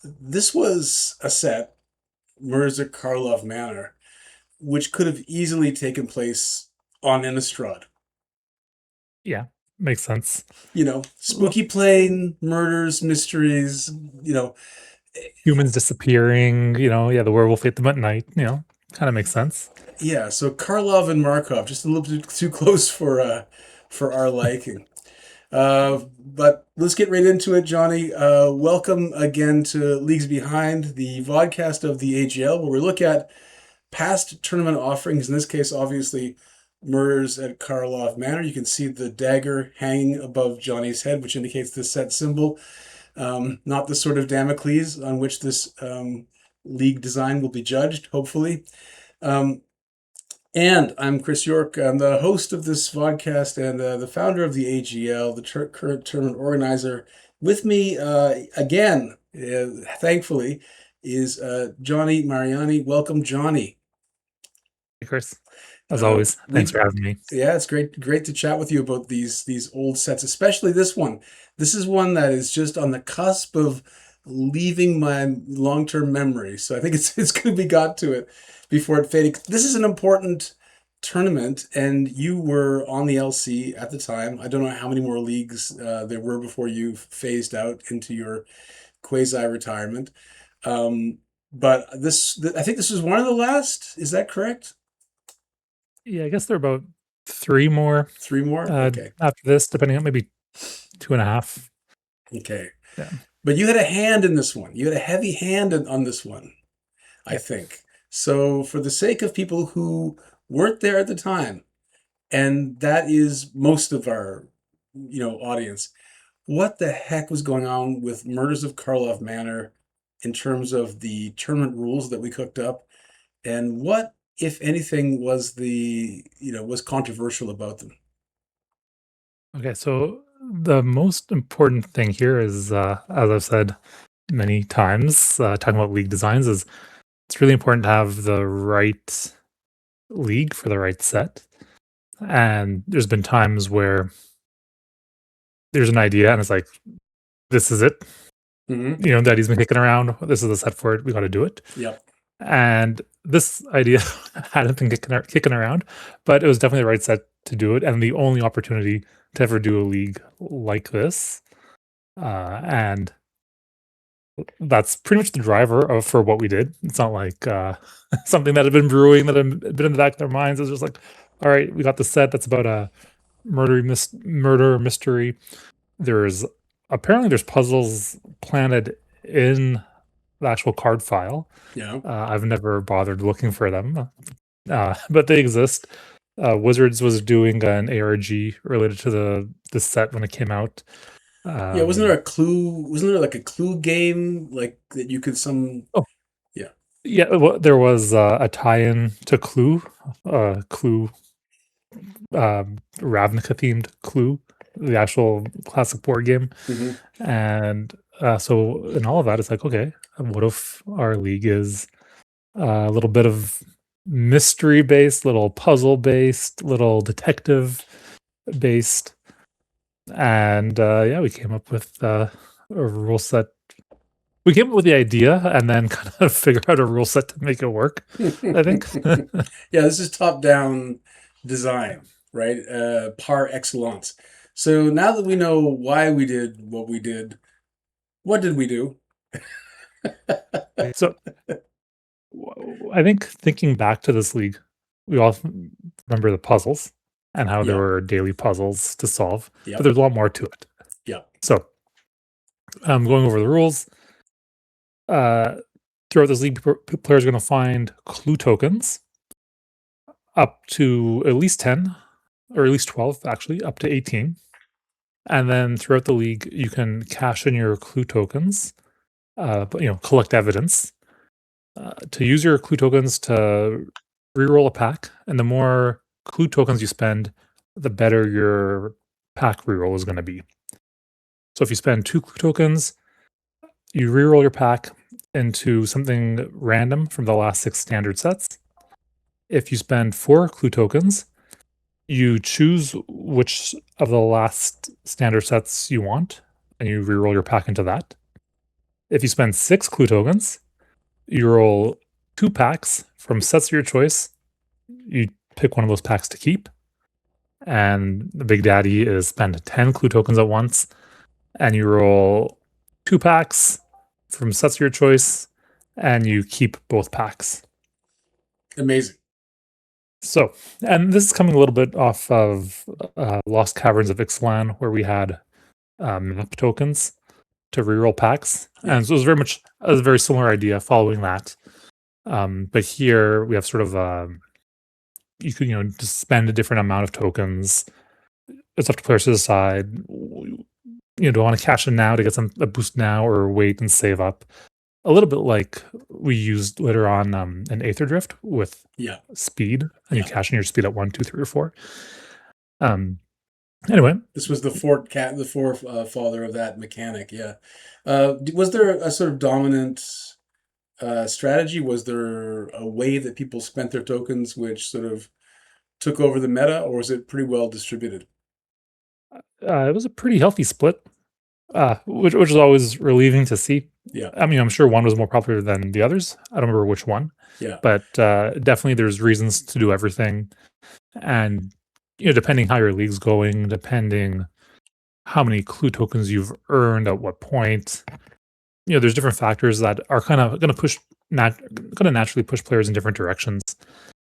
this was a set, Murders at Karlov Manor, which could have easily taken place on Innistrad. Yeah, makes sense. Well, Spooky plane, murders, mysteries, you know, humans disappearing, yeah, the werewolf ate them at night, kind of makes sense. yeah. So Karlov and Markov, just a little bit too close for our liking. But let's get right into it, Johnny. Welcome again to Leagues Behind, the vodcast of the AGL, where we look at past tournament offerings. In this case, obviously, Murders at Karlov Manor. You can see the dagger hanging above Johnny's head, which indicates the set symbol, not the sort of Damocles on which this league design will be judged, hopefully. Um, and I'm Chris York. I'm the host of this podcast and the founder of the AGL, the current tournament organizer. With me again, thankfully, is Johnny Mariani. Welcome, Johnny. Hey, Chris, as always, thanks We for having me. Yeah, it's great to chat with you about these old sets, especially this one. This is one that is just on the cusp of leaving my long-term memory. So I think it's good we got to it before it faded. This is an important tournament, and you were on the LC at the time. I don't know how many more leagues there were before you phased out into your quasi-retirement. But I think this was one of the last. Is that correct? Yeah, I guess there are about three more Three more? Okay. after this, depending on maybe two and a half. Okay. Yeah, But you had a hand in this one. You had a heavy hand on this one, I yeah, think. So, for the sake of people who weren't there at the time, and that is most of our, audience, what the heck was going on with Murders of Karlov Manor in terms of the tournament rules that we cooked up, and what, if anything, was controversial about them? okay. So the most important thing here is, as I've said many times, talking about league designs, is it's really important to have the right league for the right set. And there's been times where there's an idea and it's like, this is it. Mm-hmm. That he's been kicking around. This is the set for it. We got to do it. Yep. And this idea hadn't been kicking around, but it was definitely the right set to do it, and the only opportunity to ever do a league like this. And that's pretty much the driver of for what we did. It's not like something that had been brewing that had been in the back of their minds. It was just like, all right, we got the set that's about a murder mystery. There's there's puzzles planted in the actual card file. Yeah. I've never bothered looking for them, but they exist. Wizards was doing an ARG related to the set when it came out. Yeah, wasn't there Um, a clue? Wasn't there like a clue game like that you could some? oh, Yeah, yeah, there was a tie-in to Clue, Ravnica themed Clue, the actual classic board game, hmm, and so in all of that, it's like, okay, what if our league is a little bit of mystery based, little puzzle based, little detective based, and yeah, we came up with a rule set. We came up with the idea and then kind of figure out a rule set to make it work. I think. yeah. This is top down design, right? Par excellence. So now that we know why we did what we did, what did we do? So I think thinking back to this league, we all remember the puzzles and how there Yeah, were daily puzzles to solve, but yep, there's a lot more to it. yep, So going over the rules. Uh, Throughout this league, players are going to find clue tokens up to at least 10, or at least 12, actually, up to 18. And then throughout the league, you can cash in your clue tokens, but collect evidence to use your clue tokens to reroll a pack. And the more clue tokens you spend, the better your pack reroll is going to be. So if you spend 2 clue tokens, you reroll your pack into something random from the last 6 standard sets. If you spend 4 clue tokens, you choose which of the last standard sets you want, and you reroll your pack into that. If you spend 6 clue tokens, you roll 2 packs from sets of your choice. You pick one of those packs to keep. And the big daddy is spend 10 clue tokens at once, and you roll 2 packs from sets of your choice, and you keep both packs. Amazing. So, and this is coming a little bit off of Lost Caverns of Ixalan, where we had map tokens to reroll packs, Yeah. and so it was very much a very similar idea following that. But here we have sort of you could just spend a different amount of tokens. It's up to players to decide. Do I want to cash in now to get a boost now, or wait and save up? A little bit like we used later on in Aether Drift with Yeah. speed, and you Yeah. cash in your speed at 1, 2, 3, or 4. Anyway, This was the forefather of that mechanic. Yeah. Was there a sort of dominant strategy? Was there a way that people spent their tokens which sort of took over the meta, or was it pretty well distributed? it was a pretty healthy split, which is always relieving to see. Yeah. I mean, I'm sure one was more popular than the others. I don't remember which one, Yeah. but definitely there's reasons to do everything, and depending how your league's going, depending how many clue tokens you've earned at what point, there's different factors that are kind of going to naturally push players in different directions,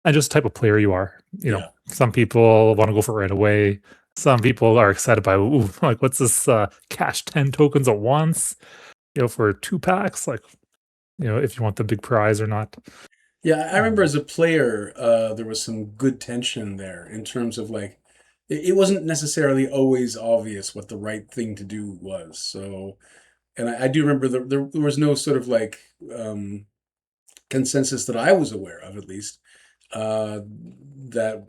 and just the type of player you are. Yeah. Some people want to go for it right away. Some people are excited by, ooh, like, what's this cash 10 tokens at once, for 2 packs, like, if you want the big prize or not. Yeah, I remember Um, as a player, there was some good tension there in terms of like, it wasn't necessarily always obvious what the right thing to do was. So, and I do remember there was no sort of like consensus that I was aware of, at least, uh, that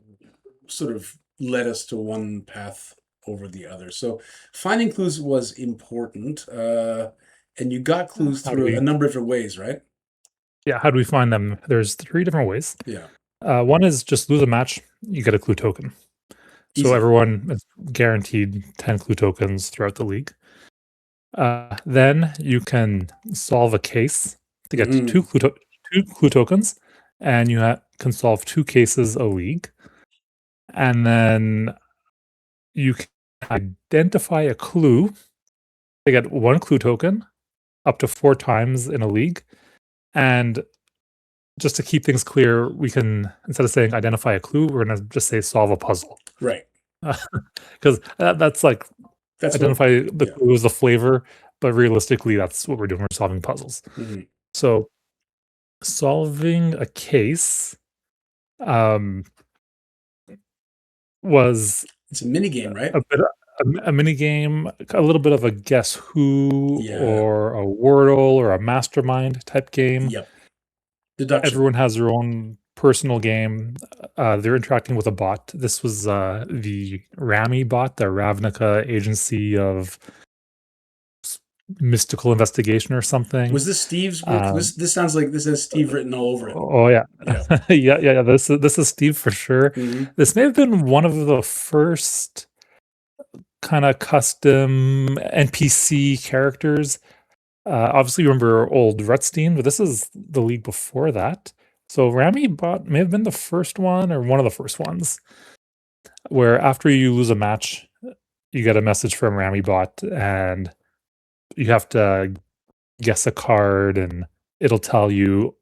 sort of led us to one path over the other. So, finding clues was important, and you got clues how do through a we number of different ways, right? Yeah, how do we find them? There's 3 different ways. Yeah, One is just lose a match, you get a clue token. So easy. everyone is guaranteed 10 clue tokens throughout the league. Then you can solve a case to get Hmm. 2 clue tokens, and you can solve 2 cases a league. And then you can identify a clue to get 1 clue token up to 4 times in a league. And just to keep things clear, we can, instead of saying identify a clue, we're going to just say solve a puzzle. Right. Because that's like That's what. identify the Yeah. clue as the flavor, but realistically, that's what we're doing. We're solving puzzles. Hmm. So solving a case um, was It's a mini game, right? a bit a mini game, a little bit of a guess who Yeah. or a Wordle or a mastermind type game. Yep. Deduction. Everyone has their own personal game. They're interacting with a bot. This was the Rami bot, the Ravnica Agency of Mystical Investigation or something. Was this Steve's work? Um, This sounds like this has Steve written all over it. oh yeah, Yeah. yeah. This is Steve for sure. Hmm. This may have been one of the first kind of custom NPC characters. Obviously, you remember old Rutstein, but this is the league before that. So Rami bot may have been the first one or one of the first ones where after you lose a match, you get a message from Rami bot and you have to guess a card and it'll tell you,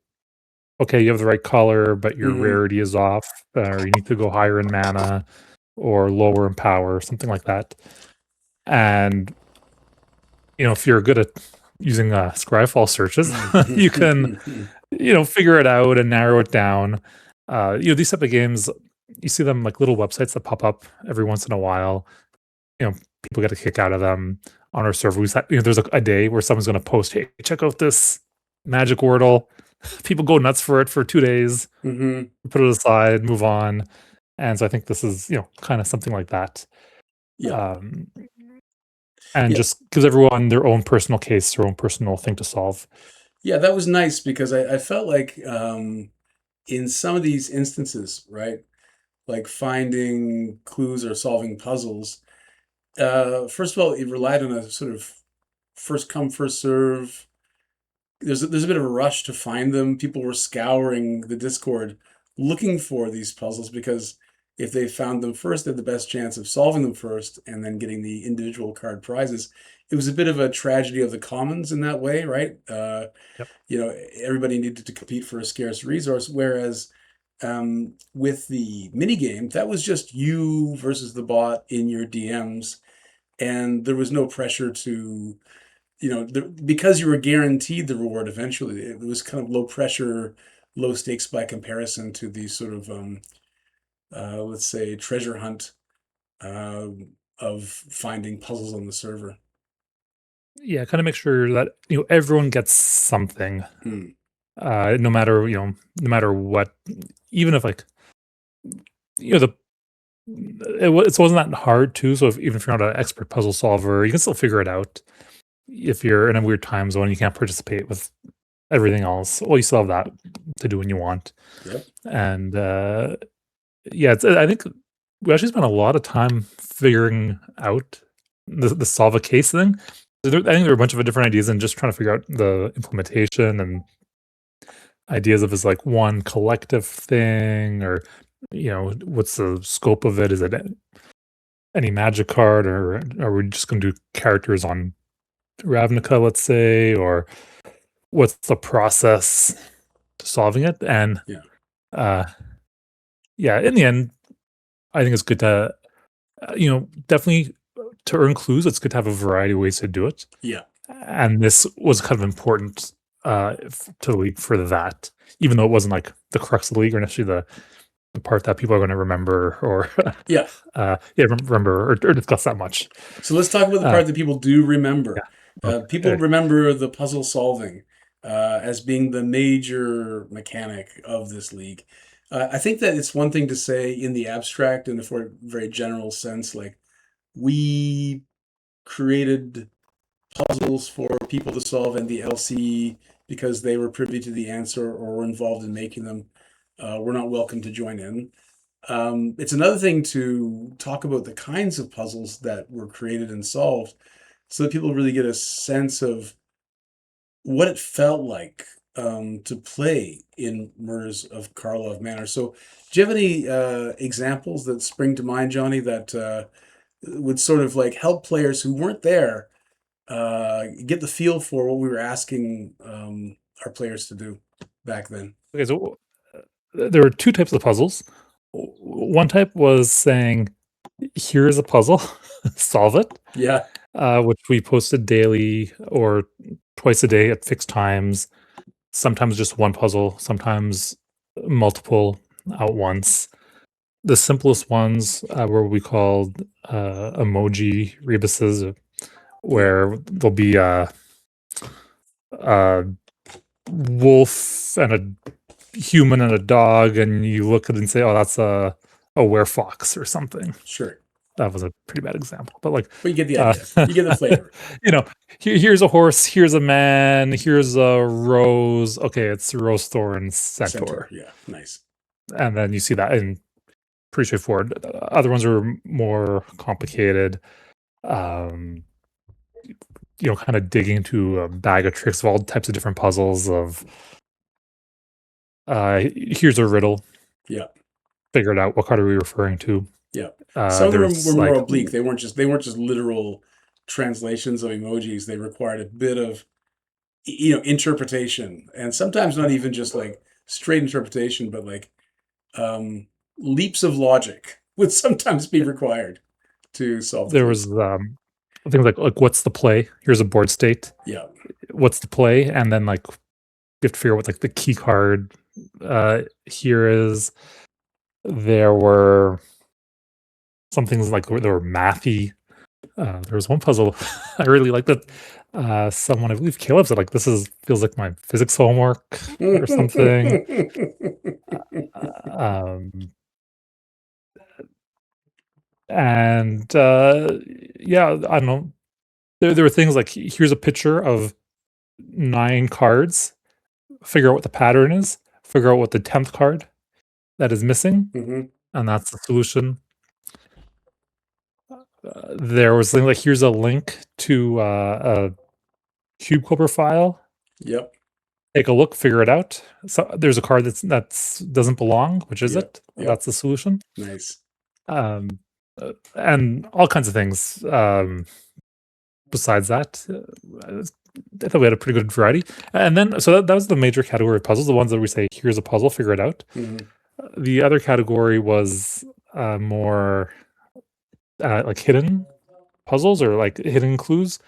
okay, you have the right color, but your Hmm. rarity is off, or you need to go higher in mana or lower in power, something like that. And if you're good at using Scryfall searches, you can figure it out and narrow it down. These type of games, you see them like little websites that pop up every once in a while. You know, people get a kick out of them on our server. There's a day where someone's going to post, "Hey, check out this Magic Wordle." People go nuts for it for 2 days, Hmm. put it aside, move on. And so I think this is, kind of something like that. Yeah. Um, and Yeah. just gives everyone their own personal case, their own personal thing to solve. Yeah. That was nice because I felt like in some of these instances, right, like finding clues or solving puzzles, first of all, it relied on a sort of first come, first serve there's a bit of a rush to find them. People were scouring the Discord looking for these puzzles because if they found them first, they had the best chance of solving them first and then getting the individual card prizes. It was a bit of a tragedy of the commons in that way, right? Yep. Everybody needed to compete for a scarce resource, whereas with the mini game, that was just you versus the bot in your DMs, and there was no pressure to because you were guaranteed the reward eventually. It was kind of low pressure, low stakes by comparison to the sort of let's say treasure hunt uh, of finding puzzles on the server. Yeah, kind of make sure that everyone gets something, Hmm. no matter no matter what, even if like the it wasn't that hard too. So if, even if you're not an expert puzzle solver, you can still figure it out. If you're in a weird time zone, you can't participate with everything else. Well, you still have that to do when you want. Yep. And yeah, I think we actually spent a lot of time figuring out the solve a case thing. I think there are a bunch of different ideas and just trying to figure out the implementation and ideas of is like one collective thing or what's the scope of it? Is it any magic card or are we just going to do characters on Ravnica, let's say, or what's the process to solving it? And Yeah. uh yeah, in the end, I think it's good to definitely to earn clues. It's good to have a variety of ways to do it. Yeah. And this was kind of important to the league for that, even though it wasn't like the crux of the league or necessarily the part that people are going to remember or Yeah. remember or discuss that much. So let's talk about the Uh, part that people do yeah. remember. People Okay. remember the puzzle solving as being the major mechanic of this league. I think that it's one thing to say in the abstract and for a very general sense, like we created puzzles for people to solve in the LC because they were privy to the answer or were involved in making them. We're not welcome to join in. It's another thing to talk about the kinds of puzzles that were created and solved so that people really get a sense of what it felt like to play in Murders of Karlov Manor. So, do you have any examples that spring to mind, Johnny, that would sort of like help players who weren't there get the feel for what we were asking our players to do back then? Okay, so there were two types of puzzles. One type was saying, "Here's a puzzle, solve it," Yeah, which we posted daily or twice a day at fixed times. Sometimes just one puzzle, sometimes multiple at once. The simplest ones were what we called emoji rebuses, yeah, where there'll be a wolf and a human and a dog, and you look at it and say, "Oh, that's a werefox or something." sure. That was a pretty bad example, but like, But you get the uh, idea. You get the flavor. you know, here's a horse, here's a man, here's a rose. Okay, it's rose thorn Centaur, centaur, yeah, nice. and then you see that in pretty straightforward. Other ones are more complicated. Um, kind of digging into a bag of tricks of all types of different puzzles. Of here's a riddle. Yeah, Figure it out. What card are we referring to? yeah. Some of them were There's more like oblique. They weren't just literal translations of emojis. They required a bit of interpretation, and sometimes not even just like straight interpretation, but like um, leaps of logic would sometimes be required to solve the there clues. was things like what's the play? Here's a board state. Yeah, What's the play? And then like you have to figure out what like the key card here is. There were some things like there were mathy. There was one puzzle I really liked that someone, I believe Caleb, said like this is feels like my physics homework or something. Um, and yeah, I don't know. There were things like here's a picture of 9 cards. Figure out what the pattern is. Figure out what the 10th card that is missing, Mhm. and that's the solution. There was something like here's a link to a cube clipper file. Yep. take a look, figure it out. So there's a card that's doesn't belong. Which is Yep. it? Yep. That's the solution. Nice. Um, and all kinds of things. Besides that, I thought we had a pretty good variety. And then, so that was the major category of puzzles. The ones that we say, here's a puzzle, figure it out. Mhm. The other category was more like hidden puzzles or like hidden clues.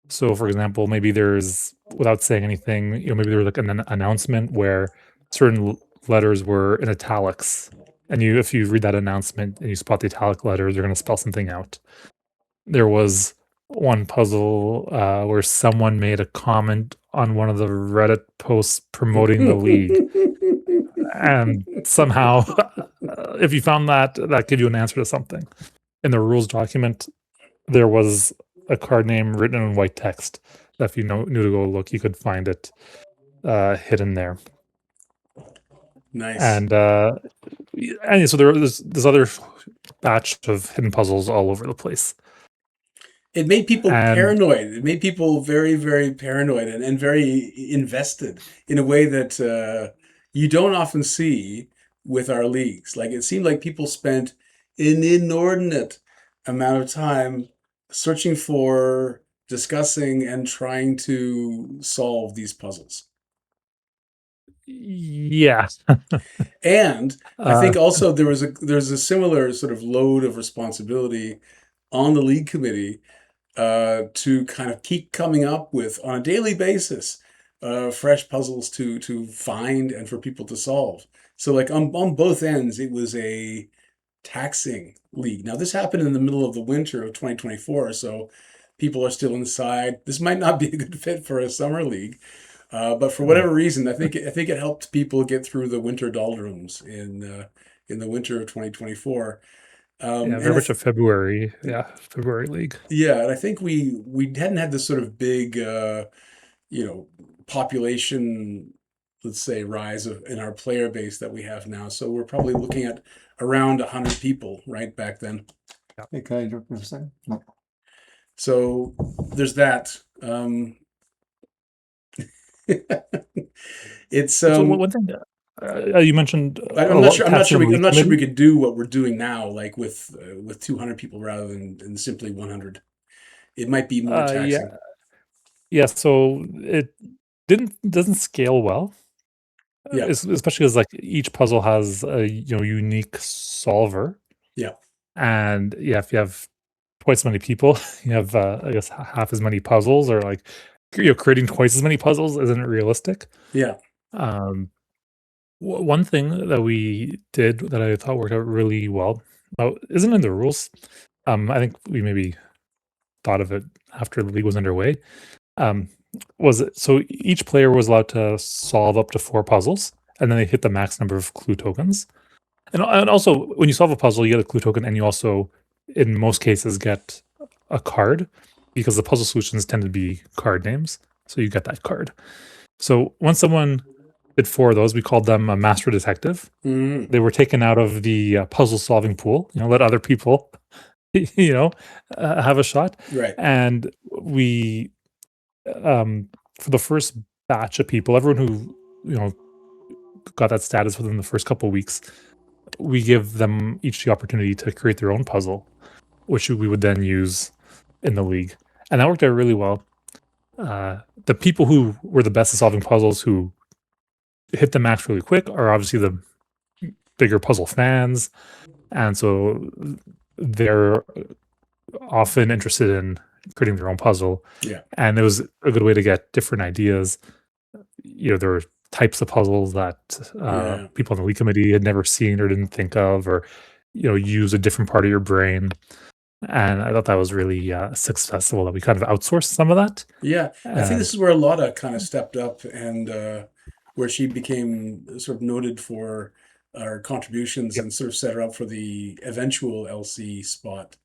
So, for example, maybe there's, without saying anything, maybe there was like an announcement where certain letters were in italics, and if you read that announcement and you spot the italic letters, you're going to spell something out. There was one puzzle where someone made a comment on one of the Reddit posts promoting the league, and somehow, if you found that gave you an answer to something. In the rules document, there was a card name written in white text that if you knew to go look, you could find it hidden there. Nice. And so there was this other batch of hidden puzzles all over the place. It made people And paranoid. It made people very, very paranoid and very invested in a way that you don't often see with our leagues. Like it seemed like people spent an inordinate amount of time searching for, discussing, and trying to solve these puzzles. yeah, And I uh, think also there's a similar sort of load of responsibility on the league committee to kind of keep coming up with on a daily basis fresh puzzles to find and for people to solve. So like on both ends, it was a taxing league. Now this happened in the middle of the winter of 2024, so people are still inside. This might not be a good fit for a summer league, but for yeah, whatever reason, I think it helped people get through the winter doldrums in the winter of 2024. And very much a February league. yeah, and I think we hadn't had this sort of big population, let's say, rise in our player base that we have now. So we're probably looking at around 100 people right back then. Hey, can I interrupt you for a second? No. So there's that. It's So one thing you mentioned a I'm not lot sure. taxing on the I'm league not sure we committee. could do what we're doing now, like with 200 people rather than simply 100. It might be more Yeah, taxing. yeah. So it doesn't scale well, Yeah, especially as like each puzzle has a unique solver, yeah, and yeah, if you have twice as many people, you have I guess half as many puzzles, or like creating twice as many puzzles isn't realistic. yeah. Um, One thing that we did that I thought worked out really well, isn't in the rules. I think we maybe thought of it after the league was underway. Um, so each player was allowed to solve up to 4 puzzles, and then they hit the max number of clue tokens. And also, when you solve a puzzle, you get a clue token, and you also, in most cases, get a card because the puzzle solutions tend to be card names. So you get that card. So once someone did 4 of those, we called them a master detective. Mm, They were taken out of the puzzle solving pool. Let other people, have a shot. right. And we, for the first batch of people, everyone who got that status within the first couple of weeks, we give them each the opportunity to create their own puzzle, which we would then use in the league, and that worked out really well. The people who were the best at solving puzzles, who hit the max really quick, are obviously the bigger puzzle fans, and so they're often interested in creating their own puzzle. Yeah, And it was a good way to get different ideas. There were types of puzzles that yeah. people on the league committee had never seen or didn't think of, or use a different part of your brain. And I thought that was really successful, that we kind of outsourced some of that. Yeah, I think And this is where Lotta kind of stepped up and where she became sort of noted for her contributions yep. and sort of set her up for the eventual LC spot.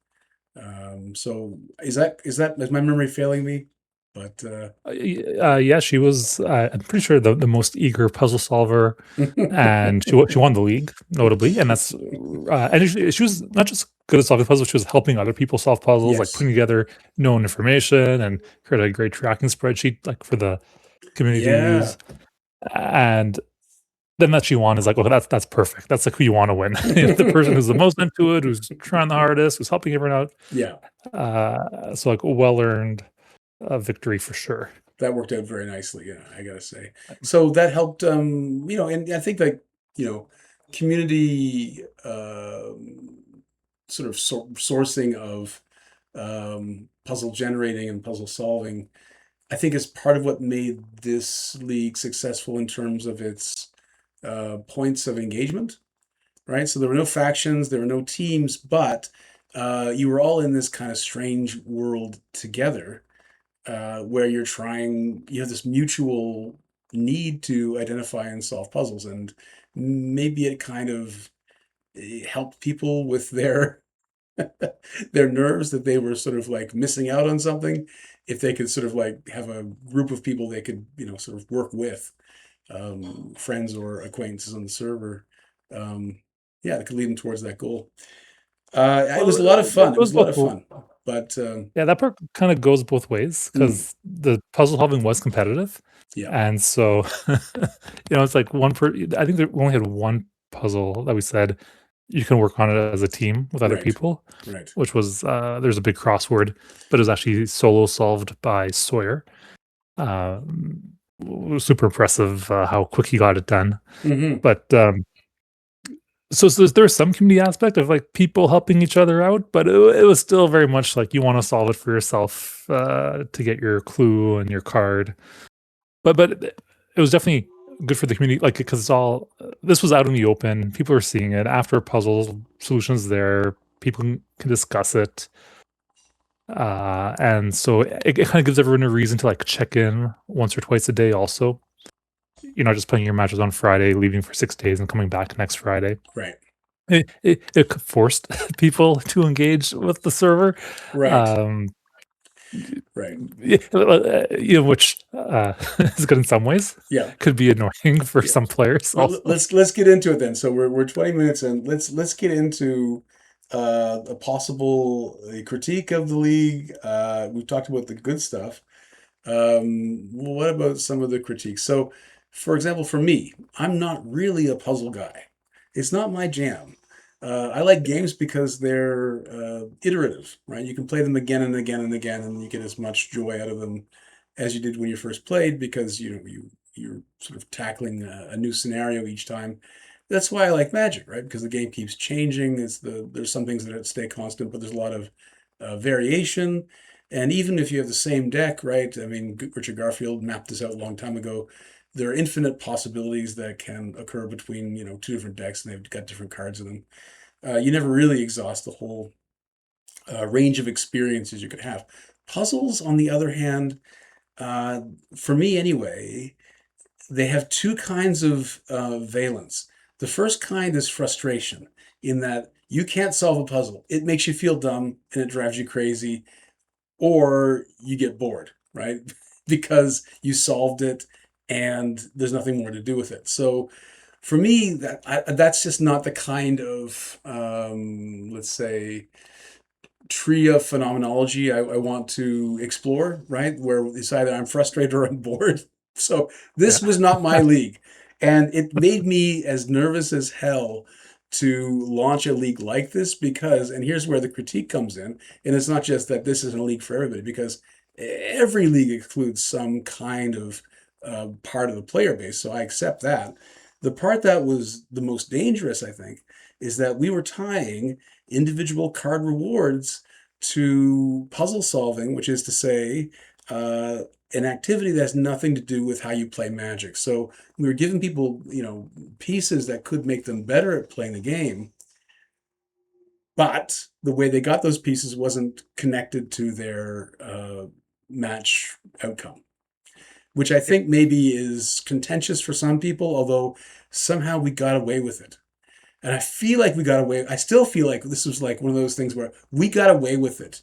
So is my memory failing me? But Yeah, she was. I'm pretty sure the most eager puzzle solver, and she won the league notably. And that's and she was not just good at solving puzzles; she was helping other people solve puzzles, like yes, putting together known information and create a great tracking spreadsheet, like for the community to yeah, use. And then that you want is like, well, that's perfect. That's like who you want to win. The person who's the most into it, who's trying the hardest, who's helping everyone out. Yeah, So like well earned victory for sure. that worked out very nicely. Yeah, I gotta say. So that helped. And I think like community sort of sourcing of puzzle generating and puzzle solving, I think is part of what made this league successful in terms of its points of engagement, right? So there were no factions, there were no teams, but you were all in this kind of strange world together, where you have this mutual need to identify and solve puzzles, and maybe it kind of helped people with their their nerves that they were sort of like missing out on something. If they could sort of like have a group of people they could sort of work with, friends or acquaintances on the server, yeah, that could lead them towards that goal. It was a lot of fun. It was a lot of fun, but yeah, that part kind of goes both ways mm, because the puzzle solving was competitive, yeah, and so it's like I think we only had one puzzle that we said you can work on it as a team with other right, people, right. which was there's a big crossword, but it was actually solo solved by Sawyer. It was super impressive how quick he got it done. Hmm. But so there's some community aspect of like people helping each other out, but it was still very much like you want to solve it for yourself to get your clue and your card. But it was definitely good for the community, like because it's all this was out in the open. People are seeing it after puzzles solutions there. People can discuss it. And so it kind of gives everyone a reason to like check in once or twice a day also. You're not just playing your matches on Friday, leaving for 6 days and coming back next Friday. Right, It forced people to engage with the server. right, Um, right. which is good in some ways, Yeah, could be annoying for yeah. some players Well, also. let's get into it then. So we're 20 minutes in. Let's get into a possible critique of the league. We've talked about the good stuff. What about some of the critiques? So, for example, for me, I'm not really a puzzle guy. It's not my jam. I like games because they're iterative, right? You can play them again and again and again, and you get as much joy out of them as you did when you first played because you're sort of tackling a new scenario each time. That's why I like Magic, right? Because the game keeps changing. There's some things that stay constant, but there's a lot of variation. And even if you have the same deck, right? I mean, Richard Garfield mapped this out a long time ago. There are infinite possibilities that can occur between, two different decks, and they've got different cards in them. You never really exhaust the whole range of experiences you could have. Puzzles, on the other hand, uh, for me anyway, they have two kinds of valence. The first kind is frustration, in that you can't solve a puzzle. It makes you feel dumb and it drives you crazy, or you get bored, right? Because you solved it and there's nothing more to do with it. So for me, that's just not the kind of, let's say, tree of phenomenology I want to explore, right? Where it's either I'm frustrated or I'm bored. So Yeah. this was not my league. And it made me as nervous as hell to launch a league like this because, and here's where the critique comes in, and it's not just that this isn't a league for everybody, because every league includes some kind of part of the player base. So I accept that. The part that was the most dangerous, I think, is that we were tying individual card rewards to puzzle solving, which is to say, an activity that has nothing to do with how you play Magic. So we were giving people, pieces that could make them better at playing the game, but the way they got those pieces wasn't connected to their match outcome, which I think maybe is contentious for some people, although somehow we got away with it. And I feel like we got away. I still feel like this was like one of those things where we got away with it.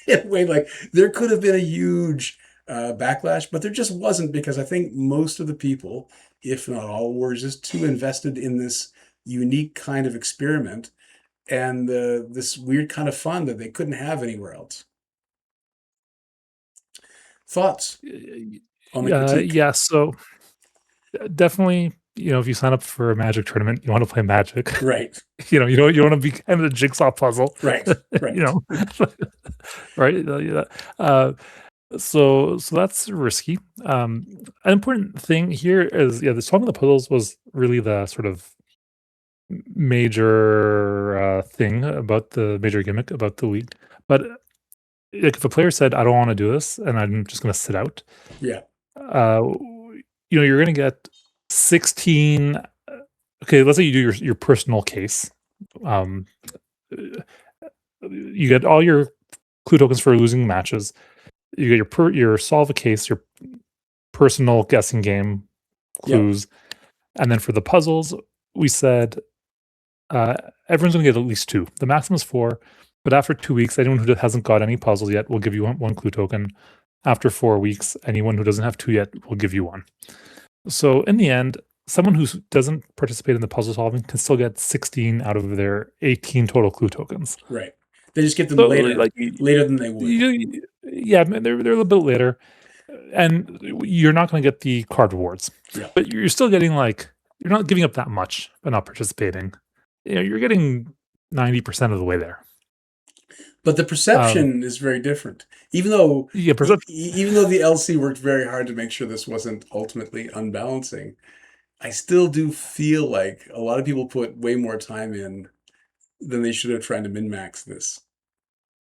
In a way, like there could have been a huge backlash, but there just wasn't, because I think most of the people, if not all, were just too invested in this unique kind of experiment and this weird kind of fun that they couldn't have anywhere else. Thoughts on the critique? Yeah. So definitely, if you sign up for a Magic tournament, you want to play Magic. Right. You want to be kind of a jigsaw puzzle. Right. Right. Right. Yeah. So that's risky. An important thing here is, the solving the puzzles was really the sort of major thing about the major gimmick about the league. But like, if a player said, "I don't want to do this, and I'm just going to sit out," Yeah. uh, you're going to get 16. Okay, let's say you do your personal case. Um, you get all your clue tokens for losing matches. You get your solve a case, your personal guessing game Yep. clues, and then for the puzzles, we said everyone's going to get at least 2. The maximum is 4, but after 2 weeks, anyone who hasn't got any puzzles yet will give you one clue token. After 4 weeks, anyone who doesn't have 2 yet will give you 1. So in the end, someone who doesn't participate in the puzzle solving can still get 16 out of their 18 total clue tokens. Right. They just get them So, later like, than they would. yeah, they're a little bit later, and you're not going to get the card rewards. Yeah. But you're still getting, like, you're not giving up that much by not participating. You're getting 90% of the way there. But the perception is very different. Even though the LC worked very hard to make sure this wasn't ultimately unbalancing, I still do feel like a lot of people put way more time in than they should have trying to min-max this.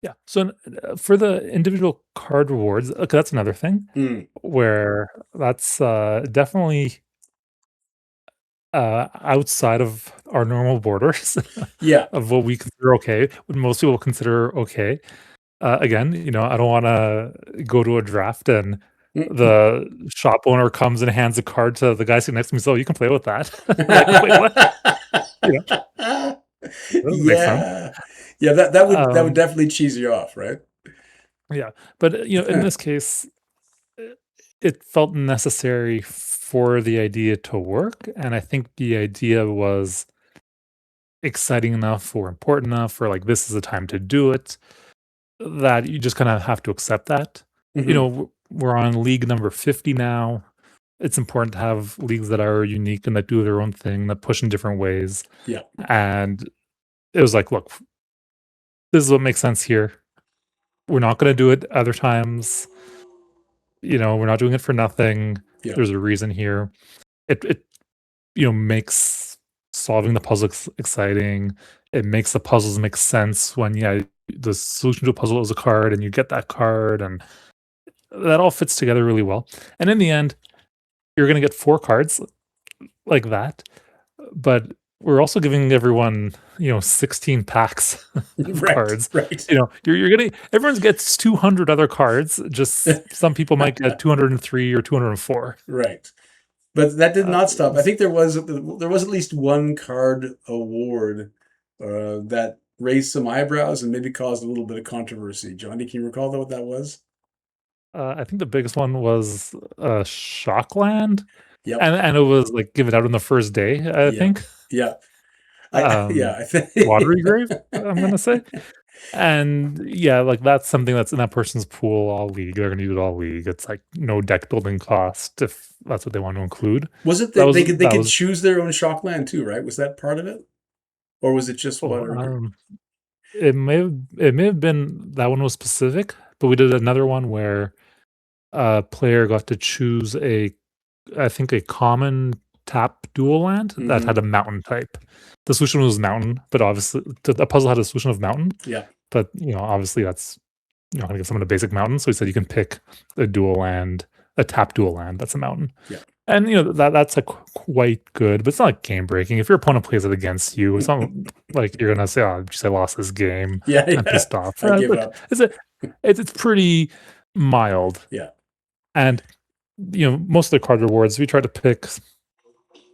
Yeah. So for the individual card rewards, okay, that's another thing where that's definitely outside of our normal borders Yeah. of what we consider okay, what most people consider okay. Again, I don't want to go to a draft and the shop owner comes and hands a card to the guy sitting next to me. So you can play with that. Like, wait, what? Yeah. Yeah, that would definitely cheese you off, right? Yeah, but in this case, it felt necessary for the idea to work, and I think the idea was exciting enough or important enough, or like, this is the time to do it, that you just kind of have to accept that. We're on league number 50 now. It's important to have leagues that are unique and that do their own thing, that push in different ways. Yeah. And it was like, look, this is what makes sense here. We're not going to do it other times. We're not doing it for nothing. Yeah. There's a reason here. It makes solving the puzzles exciting. It makes the puzzles make sense when the solution to a puzzle is a card and you get that card, and that all fits together really well. And in the end, you're going to get 4 cards like that, but we're also giving everyone 16 packs of cards. Right. You're getting, everyone gets 200 other cards. Just some people might get 203 or 204. Right. But that did not stop. I think there was at least one card award that raised some eyebrows and maybe caused a little bit of controversy. Johnny, can you recall what that was? I think the biggest one was Shockland. Yep. And it was like given out on the first day, I think. Yeah. Watery Grave, I'm gonna say. And yeah, like, that's something that's in that person's pool all league. They're gonna use it all league. It's like no deck building cost if that's what they want to include. Was it that they could choose their own Shockland too, right? Was that part of it? Or was it just Watery? It may have been that one was specific, but we did another one where a player got to choose I think a common tap dual land that had a mountain type. The solution was mountain, but obviously the puzzle had a solution of mountain. Yeah. But obviously that's you're not gonna give someone a basic mountain. So he said you can pick a dual land, a tap dual land that's a mountain. Yeah. And that's like quite good, but it's not like game breaking. If your opponent plays it against you, it's not like you're gonna say, "Oh, I lost this game." Yeah, I'm pissed off. I give up. It's pretty mild. Yeah. And most of the card rewards, we try to pick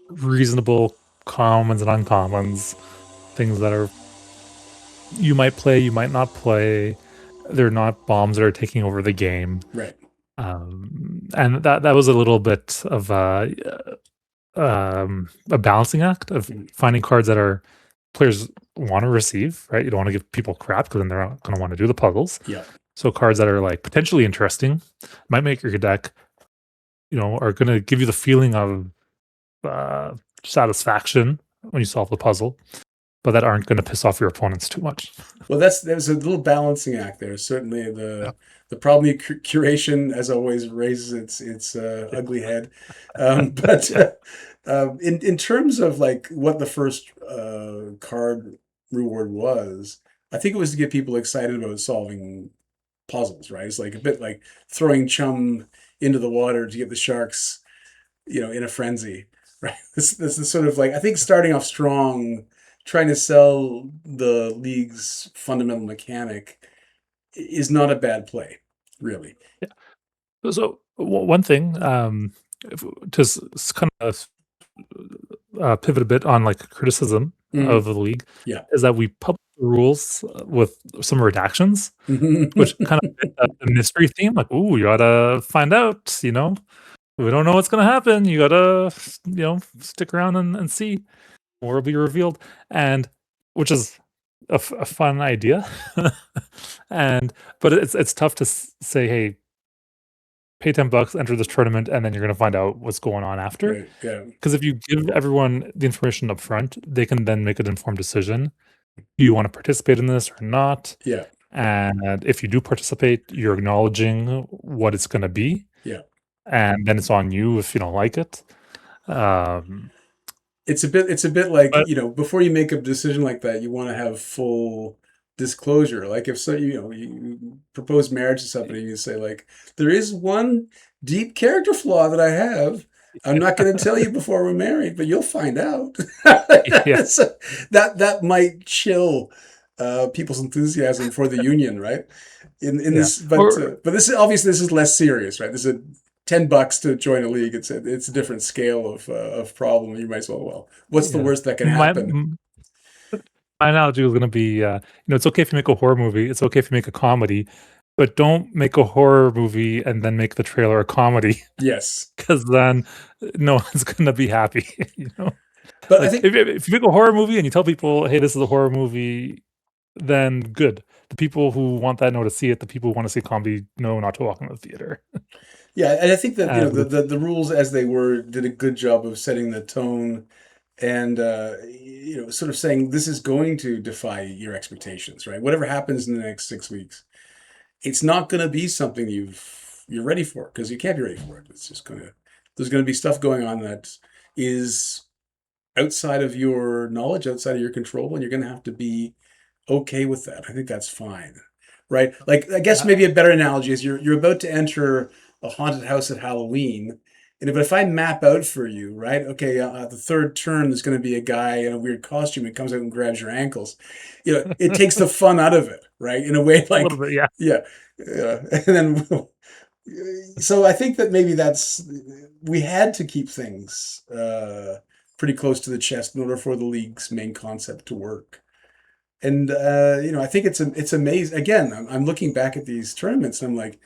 reasonable commons and uncommons, things that are you might play, you might not play. They're not bombs that are taking over the game. Right. And that was a little bit of a balancing act of finding cards that are players want to receive, right? You don't want to give people crap because then they're not going to want to do the puzzles. Yeah. So cards that are like potentially interesting, might make your deck, are going to give you the feeling of satisfaction when you solve the puzzle, but that aren't going to piss off your opponents too much. Well, there's a little balancing act there. Certainly, the problem curation, as always, raises its ugly head. But in terms of like what the first card reward was, I think it was to get people excited about solving puzzles. Right? It's like a bit like throwing chum into the water to get the sharks, in a frenzy. Right? This is sort of like, I think, starting off strong, trying to sell the league's fundamental mechanic is not a bad play, really. So one thing, to kind of pivot a bit on like criticism of the league, Yeah. is that we publish the rules with some redactions, which kind of fit the mystery theme. Like, ooh, you gotta find out. We don't know what's gonna happen. You gotta, stick around and see, or it'll be revealed. And which is a fun idea, but it's tough to say, hey, pay $10, enter this tournament, and then you're going to find out what's going on after. Right, yeah. Because if you give everyone the information up front, they can then make an informed decision. Do you want to participate in this or not? Yeah. And if you do participate, you're acknowledging what it's going to be. Yeah. And then it's on you if you don't like it. It's a bit like, But before you make a decision like that, you want to have full disclosure. Like if so, you propose marriage to somebody, you say like, there is one deep character flaw that I have. I'm not going to tell you before we're married, but you'll find out. Yeah. So that might chill people's enthusiasm for the union, right? In this, but this is obviously, this is less serious, right? This is $10 to join a league. It's a different scale of problem. You might as well. What's the worst that can happen? My analogy was going to be, it's okay if you make a horror movie. It's okay if you make a comedy, but don't make a horror movie and then make the trailer a comedy. Yes, because then no one's going to be happy. But like, I think if you make a horror movie and you tell people, "Hey, this is a horror movie," then good. The people who want that know to see it. The people who want to see comedy know not to walk in the theater. Yeah, and I think that the rules as they were did a good job of setting the tone, and sort of saying this is going to defy your expectations, right? Whatever happens in the next 6 weeks, it's not going to be something you're ready for, because you can't be ready for it. It's just there's going to be stuff going on that is outside of your knowledge, outside of your control, and you're going to have to be okay with that. I think that's fine, right? Like, I guess maybe a better analogy is you're about to enter a haunted house at Halloween, and if I map out for you, right? Okay, the third turn there's going to be a guy in a weird costume and comes out and grabs your ankles. It takes the fun out of it, right? In a way, like, a little bit, yeah. And then, so I think that maybe we had to keep things pretty close to the chest in order for the league's main concept to work. And I think it's amazing. Again, I'm looking back at these tournaments and I'm like,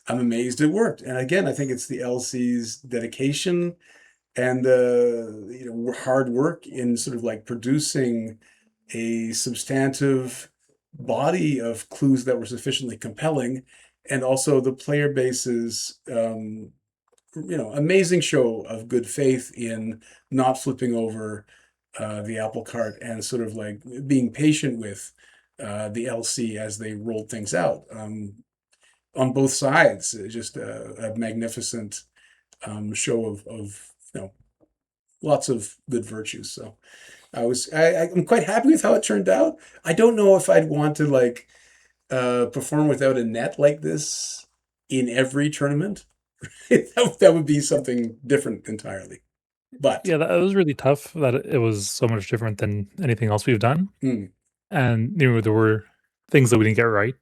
I'm amazed it worked. And again, I think it's the LC's dedication and hard work in sort of like producing a substantive body of clues that were sufficiently compelling, and also the player base's amazing show of good faith in not flipping over the apple cart and sort of like being patient with the LC as they rolled things out on both sides. Just a magnificent show of lots of good virtues. So I'm quite happy with how it turned out. I don't know if I'd want to like perform without a net like this in every tournament. that would be something different entirely. But yeah, that was really tough. That it was so much different than anything else we've done, and there were things that we didn't get right.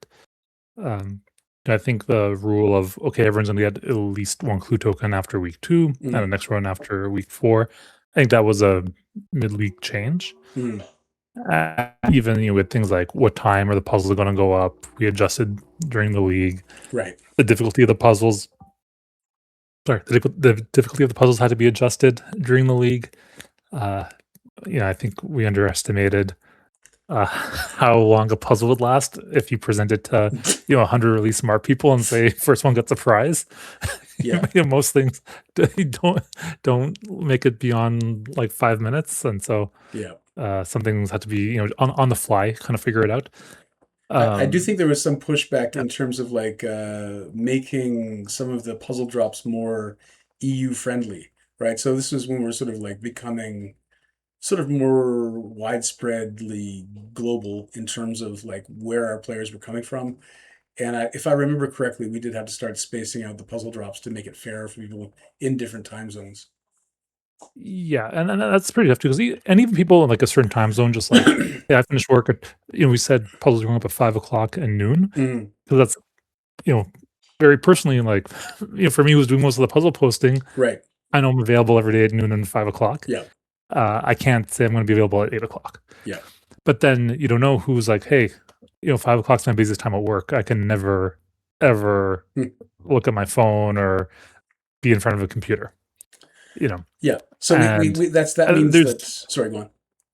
I think the rule of everyone's going to get at least one clue token after week 2 and the next one after week 4. I think that was a mid-week change. Even with things like what time are the puzzles going to go up, we adjusted during the league. Right. The difficulty of the puzzles. Sorry, the difficulty of the puzzles had to be adjusted during the league. I think we underestimated how long a puzzle would last if you present it to 100 really smart people and say first one gets a prize. Yeah. Most things don't make it beyond like 5 minutes, and so Yeah. some things have to be on the fly, kind of figure it out. I do Um, think there was some pushback yeah. in terms of like making some of the puzzle drops more EU friendly, right? So this was when we're sort of like becoming sort of more widespreadly global in terms of like where our players were coming from. And if I remember correctly, we did have to start spacing out the puzzle drops to make it fair for people in different time zones. Yeah, and that's pretty tough too, because and even people in like a certain time zone, just like, yeah, I finished work at, we said puzzles are going up at 5 o'clock and noon, Mm, because that's, you know, very personally, like, for me, who's doing most of the puzzle posting, right. I know I'm available every day at noon and 5 o'clock. Yeah. I can't say I'm going to be available at 8 o'clock. Yeah. But then you don't know who's like, hey, 5 o'clock's my busiest time at work. I can never, ever Hmm. look at my phone or be in front of a computer, Yeah. So and that means there's that. Sorry, go on.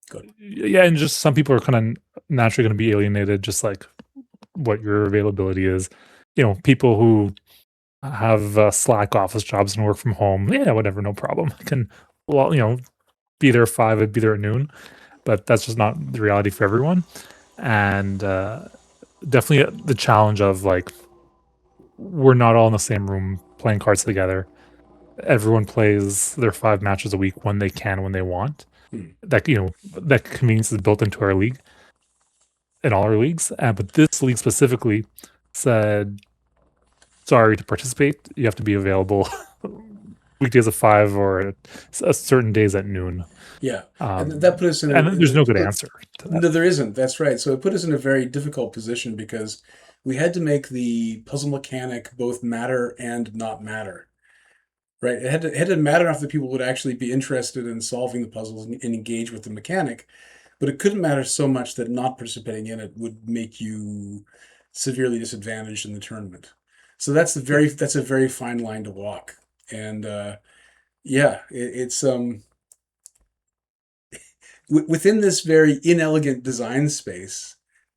Go ahead. yeah, and just some people are kind of naturally going to be alienated, just like what your availability is. People who have Slack office jobs and work from home, yeah, whatever, no problem. I can, well, be there at 5, I'd be there at noon, but that's just not the reality for everyone. And definitely the challenge of like, we're not all in the same room playing cards together. Everyone plays their 5 matches a week when they can, when they want. Hmm. That convenience is built into our league, in all our leagues. But this league specifically said, sorry, to participate, you have to be available weekdays at 5 or certain days at noon. Yeah, and that put us in And there's no good a answer to that. no, there isn't. That's right. So it put us in a very difficult position because we had to make the puzzle mechanic both matter and not matter. Right? It had to matter enough that people would actually be interested in solving the puzzles and engage with the mechanic, but it couldn't matter so much that not participating in it would make you severely disadvantaged in the tournament. So that's a very fine line to walk. And yeah, it's within this very inelegant design space,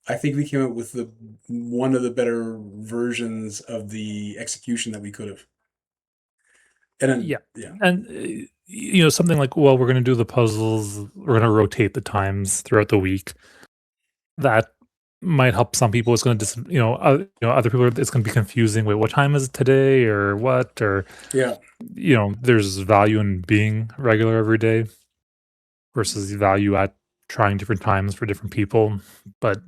I think we came up with the one of the better versions of the execution that we could have. And then, Yeah. yeah, And something like, well, we're going to do the puzzles, we're going to rotate the times throughout the week. That might help some people. It's going to other people, it's going to be confusing. Wait, what time is it today, or what? Or yeah, there's value in being regular every day versus the value at trying different times for different people. But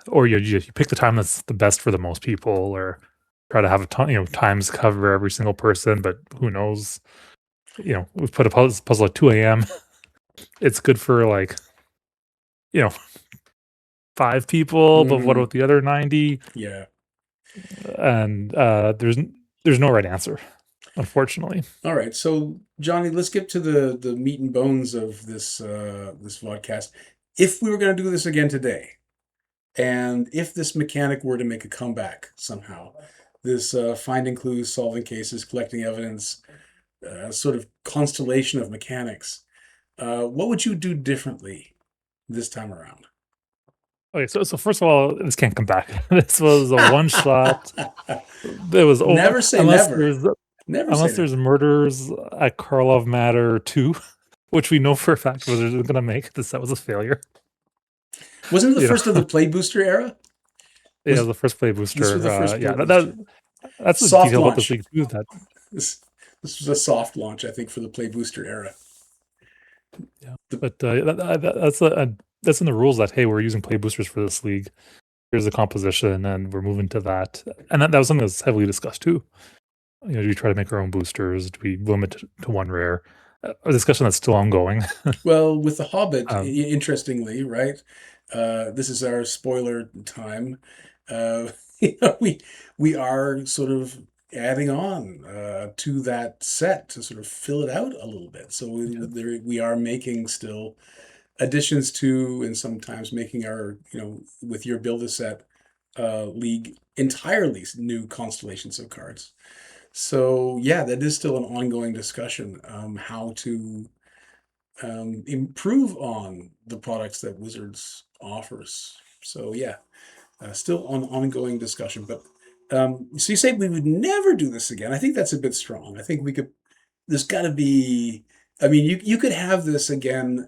or you pick the time that's the best for the most people, or try to have a ton, times cover every single person. But who knows? We've put a puzzle at 2 a.m. It's good for like, you know, 5 people, but what hmm about the other 90? yeah. And there's no right answer, unfortunately. All right, so Johnny, let's get to the meat and bones of this podcast. If we were going to do this again today, and if this mechanic were to make a comeback somehow, this finding clues, solving cases, collecting evidence, sort of constellation of mechanics, what would you do differently this time around? Okay, so first of all, this can't come back. This was a one shot. It was over Never say never. Never say unless never. there's murders at Karlov Matter 2, which we know for a fact was going to make this. That was a failure. Wasn't it the You first of the know, play booster era? yeah, Was the first play this booster. was the first play Yeah, booster? that's the Soft detail about this launch. league too. That This was a soft launch, I think, for the play booster era. yeah, The, but that's in the rules that, hey, we're using play boosters for this league. Here's the composition, and we're moving to that. And that was something that's heavily discussed too. Do we try to make our own boosters? Do we limit it to one rare? A discussion that's still ongoing. well, with the Hobbit, um, interestingly, right? This is our spoiler time. Uh, we are sort of adding on to that set to sort of fill it out a little bit. So yeah, we are making still additions to, and sometimes making our, with your build a set league entirely new constellations of cards. So yeah, that is still an ongoing discussion. How to improve on the products that Wizards offers. So yeah, still on ongoing discussion. But so you say we would never do this again. I think that's a bit strong. I think we could. There's got to be. I mean, you could have this again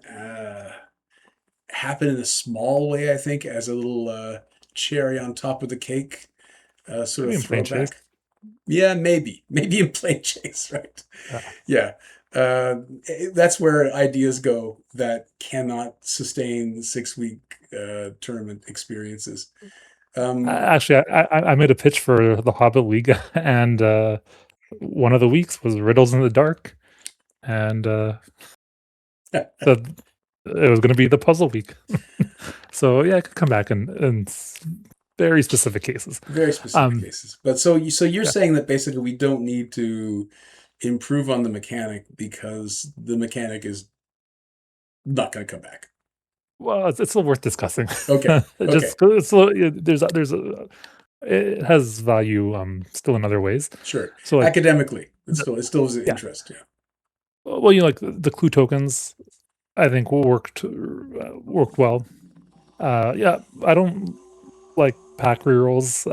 happen in a small way. I think as a little cherry on top of the cake, sort Maybe of in Plane Chase. throwback. Yeah, maybe in Plane Chase, right? Yeah. That's where ideas go that cannot sustain 6-week tournament experiences. Actually, I made a pitch for the Hobbit League, and one of the weeks was Riddles in the Dark, and so it was going to be the puzzle week. So yeah, I could come back in very specific cases. Very specific cases. But so you're Yeah. saying that basically we don't need to improve on the mechanic because the mechanic is not going to come back. Well, it's still worth discussing. Okay. Just 'cause it's there's a it has value still in other ways. Sure. So like, Academically, it still is of Yeah. interest. Yeah. well, like the clue tokens, I think worked well. Yeah, I don't like pack rerolls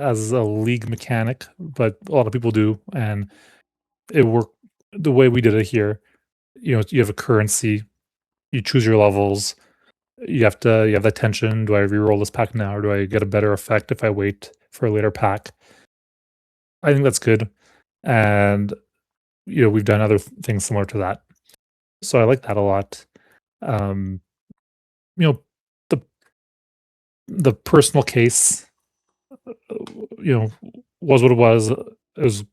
as a league mechanic, but a lot of people do, and it worked the way we did it here. You have a currency, you choose your levels, you have that tension. Do I reroll this pack now, or do I get a better effect if I wait for a later pack? I think that's good, and we've done other things similar to that, so I like that a lot. Um, the personal case, was what it was. It was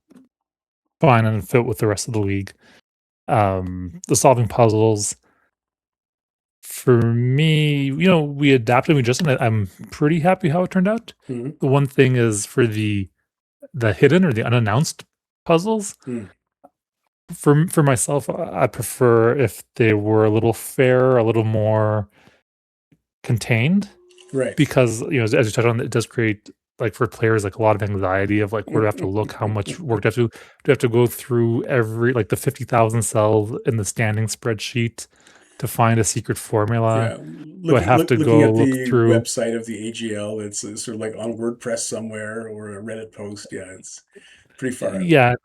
fine and fit with the rest of the league. The solving puzzles, for me, we adapted, we adjusted. I'm pretty happy how it turned out. Mhm. The one thing is for the hidden or the unannounced puzzles. For myself, I prefer if they were a little fairer, a little more contained, Right. because as you touched on, it does create, like, for players, like, a lot of anxiety of, like, where do I have to look, how much work do I have to go through every, like, the 50,000 cells in the standing spreadsheet to find a secret formula? Yeah, Do I have to looking go at look the through? website of the AGL, it's sort of like on WordPress somewhere or a Reddit post. Yeah, it's pretty far out. Yeah,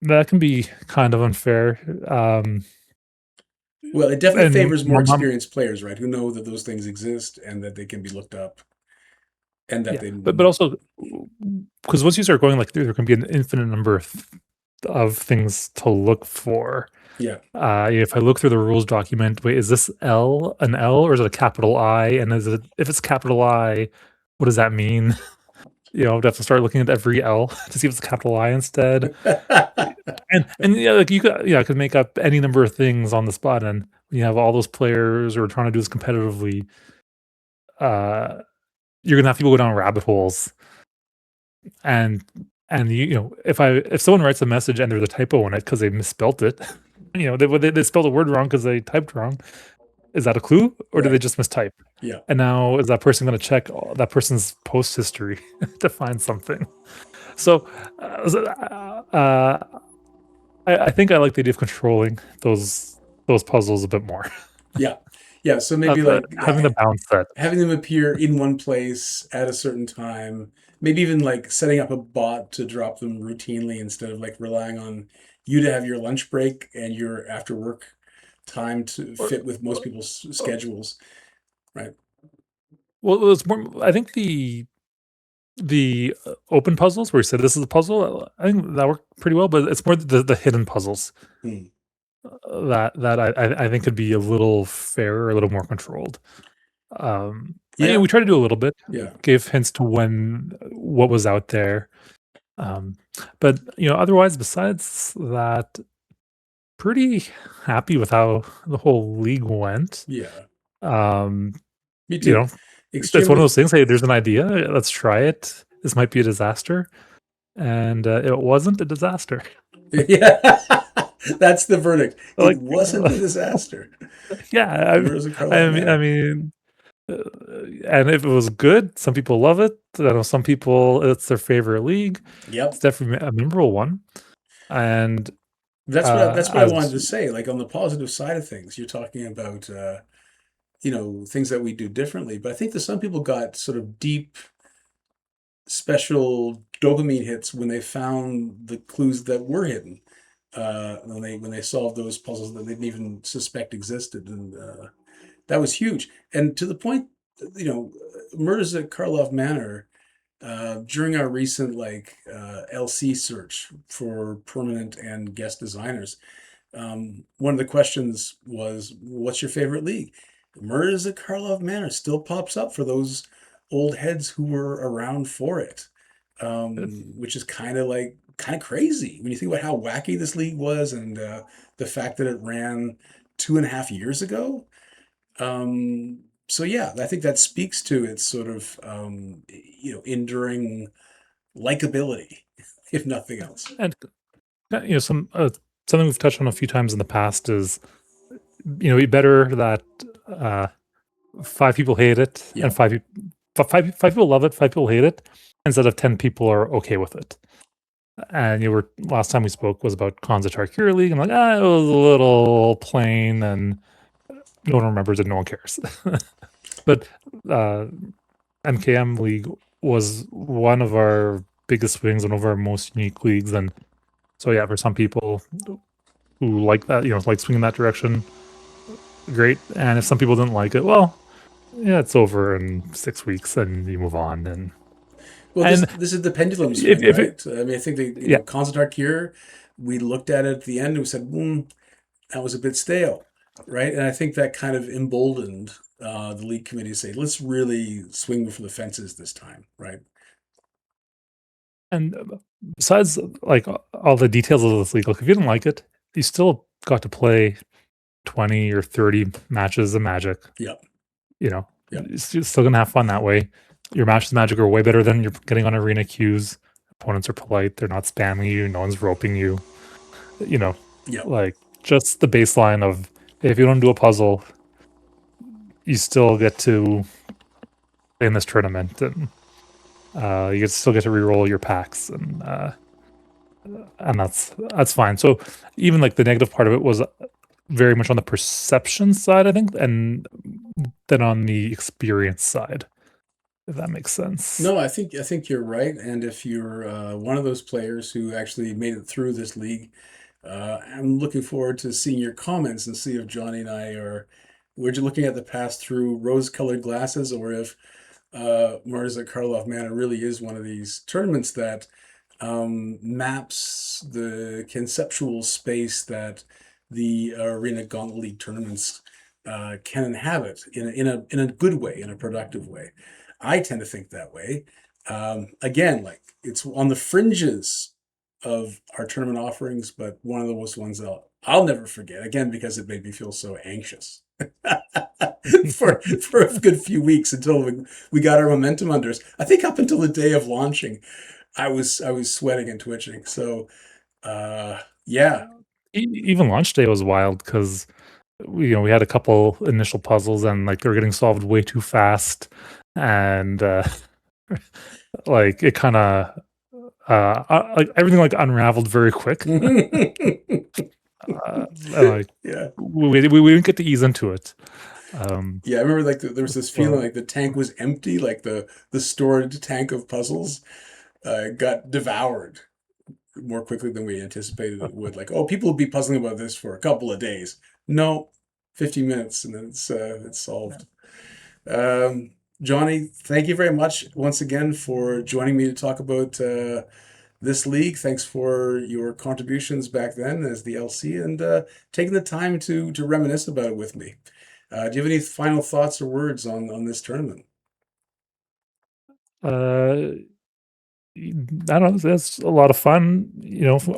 that can be kind of unfair. Well, it definitely And favors more my mom, experienced players, right? Who know that those things exist and that they can be looked up and that yeah, they. but also, because once you start going, like, there can be an infinite number of things to look for. Yeah. If I look through the rules document, wait, is this an L or is it a capital I? And if it's capital I, what does that mean? I'd have to start looking at every L to see if it's a capital I instead. And yeah, like, I could make up any number of things on the spot, and when you have all those players who are trying to do this competitively, uh, you're gonna have people go down rabbit holes. And if someone writes a message and there's a typo in it because they misspelt it, they spelled a word wrong because they typed wrong. Is that a clue, or did they Right. just mistype? Yeah. And now is that person going to check that person's post history to find something? So, I think I like the idea of controlling those puzzles a bit more. Yeah. Yeah. So maybe like having the bounce set. having them appear in one place at a certain time, maybe even like setting up a bot to drop them routinely instead of like relying on you to have your lunch break and your after work time to Or- fit with most people's schedules. Right. Well, it's more. I think the open puzzles where you said this is a puzzle, I think that worked pretty well. But it's more the hidden puzzles Hmm. that I think could be a little fairer, a little more controlled. Yeah. We try to do a little bit, Yeah. give hints to what was out there. But otherwise, besides that, pretty happy with how the whole league went. Yeah. Um, Me too. it's one of Extremely. those things. Hey, there's an idea. Let's try it. This might be a disaster, and it wasn't a disaster. Yeah. That's the verdict. Like, It wasn't a disaster. Yeah, Whereas a Karlov I mean, and if it was good, some people love it. I know some people, it's their favorite league. Yep. It's definitely a memorable one. And That's what I wanted as to say. Like on the positive side of things, you're talking about things that we do differently. But I think that some people got sort of deep, special dopamine hits when they found the clues that were hidden. When they solved those puzzles that they didn't even suspect existed, and that was huge. And to the point, you know, murders at Karlov Manor. During our recent LC search for permanent and guest designers, one of the questions was, "What's your favorite league?" Murders at Karlov Manor still pops up for those old heads who were around for it, which is kind of crazy when you think about how wacky this league was and the fact that it ran 2.5 years ago. So yeah, I think that speaks to its sort of enduring likability, if nothing else. and something we've touched on a few times in the past is it'd be better that uh, five people hate it Yeah. and five people love it, five people hate it, instead of 10 people are okay with it. And you were last time we spoke was about Cons of Tarkir League. I'm like, it was a little plain and no one remembers it, no one cares. But uh, MKM League was one of our biggest swings, one of our most unique leagues. And so yeah, for some people who like that, like swinging that direction, great. And if some people didn't like it, well, yeah, it's over in 6 weeks and you move on. Well, And this is the pendulum swing, if it, right? I mean, I think that yeah, Concept here, we looked at it at the end and we said, that was a bit stale, right? And I think that kind of emboldened the league committee to say, let's really swing for the fences this time, right? and besides like all the details of this league, like if you didn't like it, you still got to play 20 or 30 matches of Magic. Yep. Yep. Yep. Still gonna have fun that way. Your matches of Magic are way better than you're getting on arena queues. Opponents are polite, they're not spamming you, no one's roping you. Yep. Like just the baseline of if you don't do a puzzle, you still get to play in this tournament, and you still get to reroll your packs, and that's fine. So even like the negative part of it was very much on the perception side, I think, and then on the experience side, if that makes sense. No, I think you're right. And if you're one of those players who actually made it through this league, I'm looking forward to seeing your comments and see if Johnny and I we're just looking at the past through rose-colored glasses, or if Mars at Karlov Manor really is one of these tournaments that maps the conceptual space that the Arena Gauntlet League tournaments can inhabit in a good way, in a productive way. I tend to think that way. Again, like it's on the fringes of our tournament offerings, but one of the most ones that I'll never forget. Again, because it made me feel so anxious for a good few weeks until we got our momentum under us. I think up until the day of launching, I was sweating and twitching. So yeah. Even launch day was wild because we had a couple initial puzzles and like they were getting solved way too fast, and like it kind of like everything like unraveled very quick. Like Yeah. we didn't get to ease into it. Yeah, I remember like there was this feeling like the tank was empty, like the storage tank of puzzles got devoured more quickly than we anticipated it would. Like, oh, people will be puzzling about this for a couple of days. No, 50 minutes and then it's solved. Johnny, thank you very much once again for joining me to talk about this league. Thanks for your contributions back then as the LC and taking the time to reminisce about it with me. Do you have any final thoughts or words on this tournament? I don't know. That's a lot of fun.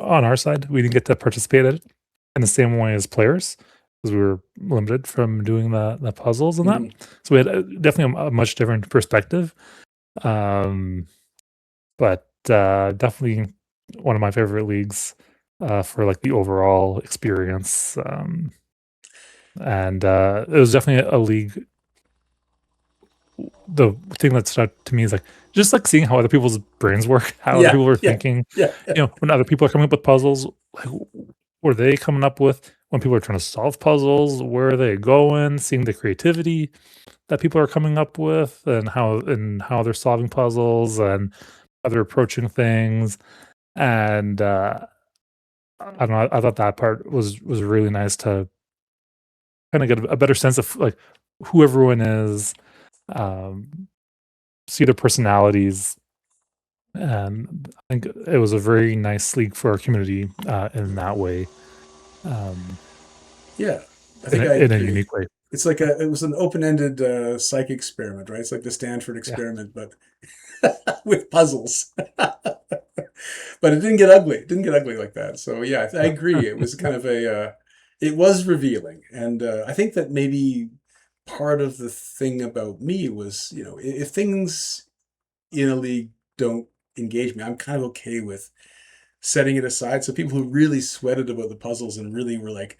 On our side, we didn't get to participate in it in the same way as players because we were limited from doing the puzzles and that. So we had definitely a much different perspective. But definitely one of my favorite leagues for like the overall experience. And it was definitely a league. The thing that stood out to me is like just like seeing how other people's brains work, how other people are thinking. Yeah. When other people are coming up with puzzles, like what are they coming up with when people are trying to solve puzzles? Where are they going? Seeing the creativity that people are coming up with, and how they're solving puzzles and how they're approaching things. And I don't know. I thought that part was really nice to kind of get a better sense of like who everyone is, um, see their personalities, and I think it was a very nice league for our community in that way, um, Yeah, I think I in a agree. unique way. It's like it was an open-ended psych experiment, right? It's like the Stanford Yeah, experiment, but with puzzles. But it didn't get ugly. It didn't get ugly like that. So yeah, I agree. It was kind of it was revealing, and I think that maybe part of the thing about me was, if things in a league don't engage me, I'm kind of okay with setting it aside. So people who really sweated about the puzzles and really were like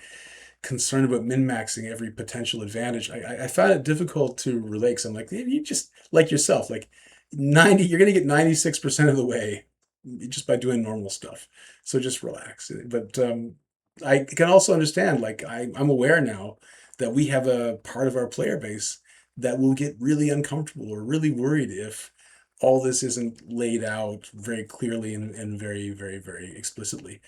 concerned about min-maxing every potential advantage, I found it difficult to relate, because I'm like, you just like yourself, like 90, you're going to get 96% of the way just by doing normal stuff. So just relax. But I can also understand, like, I'm aware now that we have a part of our player base that will get really uncomfortable or really worried if all this isn't laid out very clearly and very, very, very explicitly.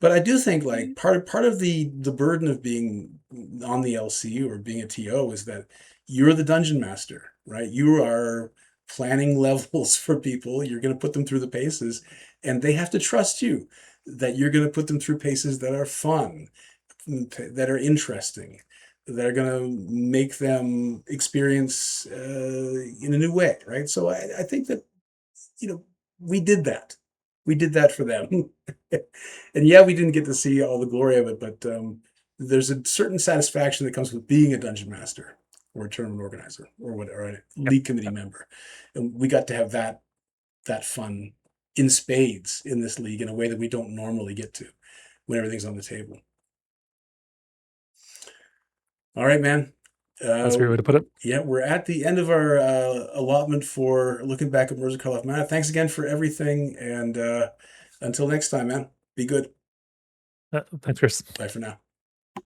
But I do think, like, part of the burden of being on the LC or being a TO is that you're the dungeon master, right? You are planning levels for people. You're going to put them through the paces, and they have to trust you that you're going to put them through paces that are fun, that are interesting, that are going to make them experience in a new way, right? So I think that, you know, we did that. We did that for them. And yeah, we didn't get to see all the glory of it, but there's a certain satisfaction that comes with being a dungeon master or a tournament organizer or whatever, or a yep, league committee yep. member. And we got to have that fun in spades in this league in a way that we don't normally get to when everything's on the table. All right, man. That's a great way to put it. Yeah, we're at the end of our allotment for looking back at Mirza Karlov. Man, thanks again for everything, and until next time, man, be good. Thanks, Chris. Bye for now.